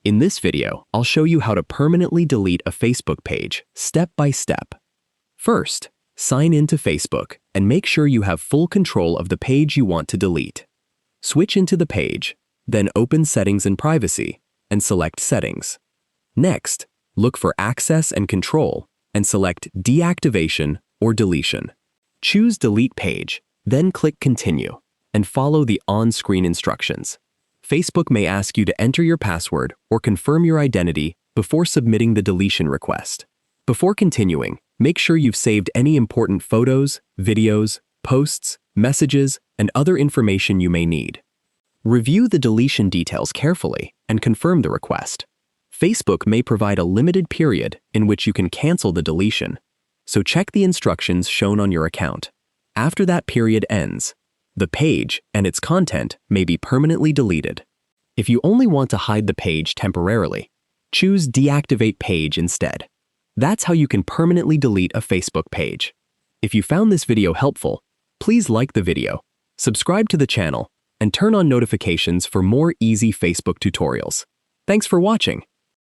In this video, I'll show you how to permanently delete a Facebook page, step by step. First, sign in to Facebook and make sure you have full control of the page you want to delete. Switch into the page, then open Settings and Privacy, and select Settings. Next, look for Access and Control and select Deactivation or Deletion. Choose Delete Page, then click Continue, and follow the on-screen instructions. Facebook may ask you to enter your password or confirm your identity before submitting the deletion request. Before continuing, make sure you've saved any important photos, videos, posts, messages, and other information you may need. Review the deletion details carefully and confirm the request. Facebook may provide a limited period in which you can cancel the deletion, so check the instructions shown on your account. After that period ends, the page and its content may be permanently deleted. If you only want to hide the page temporarily, choose Deactivate Page instead. That's how you can permanently delete a Facebook page. If you found this video helpful, please like the video, subscribe to the channel, and turn on notifications for more easy Facebook tutorials. Thanks for watching.